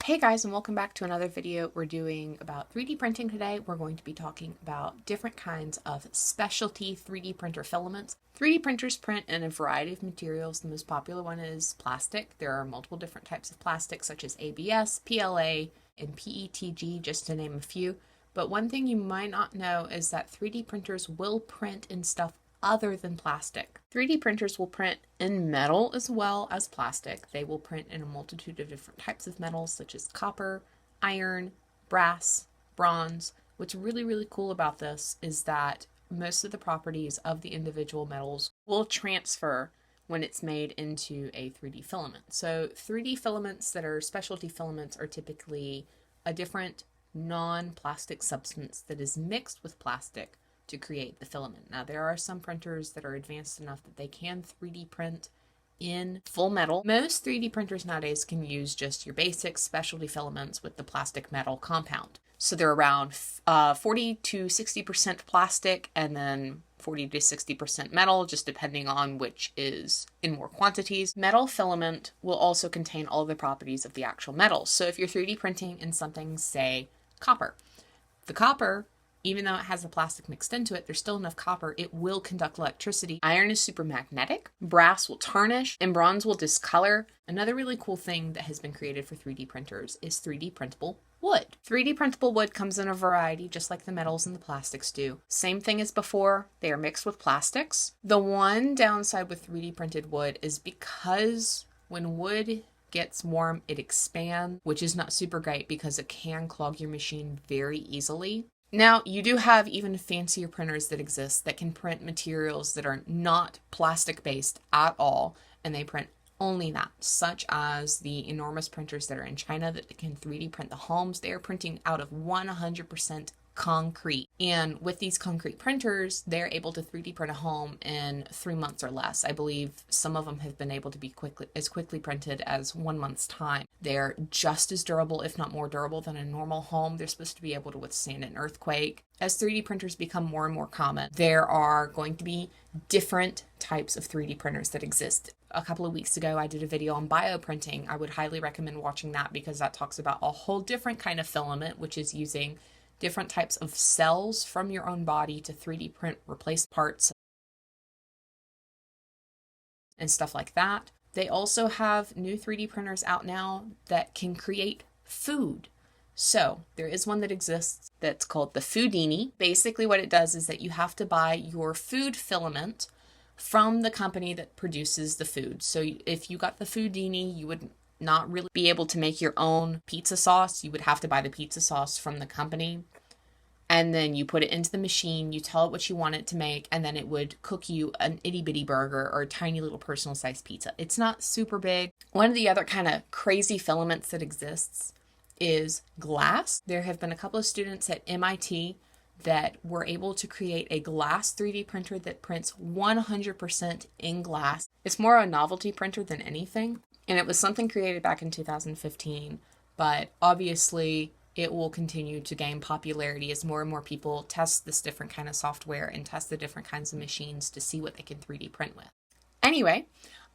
Hey guys, and welcome back to another video. We're doing about 3D printing today. We're going to be talking about different kinds of specialty 3D printer filaments. 3D printers print in a variety of materials. The most popular one is plastic. There are multiple different types of plastic such as ABS, PLA, and PETG, just to name a few. But one thing you might not know is that 3D printers will print in stuff other than plastic. 3D printers will print in metal as well as plastic. They will print in a multitude of different types of metals such as copper, iron, brass, bronze. What's really cool about this is that most of the properties of the individual metals will transfer when it's made into a 3D filament. So 3D filaments that are specialty filaments are typically a different non-plastic substance that is mixed with plastic to create the filament. Now, there are some printers that are advanced enough that they can 3D print in full metal. Most 3D printers nowadays can use just your basic specialty filaments with the plastic metal compound. So they're around 40 to 60% plastic and then 40 to 60% metal, just depending on which is in more quantities. Metal filament will also contain all the properties of the actual metal. So if you're 3D printing in something, say, copper, the copper, even though it has the plastic mixed into it, there's still enough copper, it will conduct electricity. Iron is super magnetic, brass will tarnish, and bronze will discolor. Another really cool thing that has been created for 3D printers is 3D printable wood. 3D printable wood comes in a variety, just like the metals and the plastics do. Same thing as before, they are mixed with plastics. The one downside with 3D printed wood is because when wood gets warm, it expands, which is not super great because it can clog your machine very easily. Now, you do have even fancier printers that exist that can print materials that are not plastic-based at all, and they print only that, such as the enormous printers that are in China that can 3D print the homes. They are printing out of 100% concrete. And with these concrete printers, they're able to 3D print a home in 3 months or less. I believe some of them have been able to be quickly printed as 1 month's time. They're just as durable, if not more durable, than a normal home. They're supposed to be able to withstand an earthquake. As 3D printers become more and more common, there are going to be different types of 3D printers that exist. A couple of weeks ago, I did a video on bioprinting. I would highly recommend watching that because that talks about a whole different kind of filament, which is using different types of cells from your own body to 3D print replace parts and stuff like that. They also have new 3D printers out now that can create food. So there is one that exists that's called the Foodini. Basically what it does is that you have to buy your food filament from the company that produces the food. So if you got the Foodini, you would not really be able to make your own pizza sauce. You would have to buy the pizza sauce from the company. And then you put it into the machine, you tell it what you want it to make, and then it would cook you an itty bitty burger or a tiny little personal sized pizza. It's not super big. One of the other kind of crazy filaments that exists is glass. There have been a couple of students at MIT that were able to create a glass 3D printer that prints 100% in glass. It's more a novelty printer than anything. And it was something created back in 2015, but obviously it will continue to gain popularity as more and more people test this different kind of software and test the different kinds of machines to see what they can 3D print with. Anyway,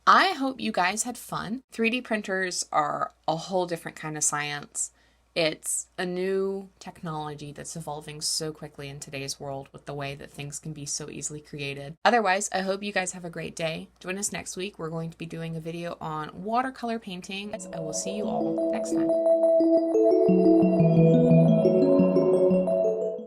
I hope you guys had fun. 3D printers are a whole different kind of science. It's a new technology that's evolving so quickly in today's world with the way that things can be so easily created. Otherwise, I hope you guys have a great day. Join us next week. We're going to be doing a video on watercolor painting. I will see you all next time.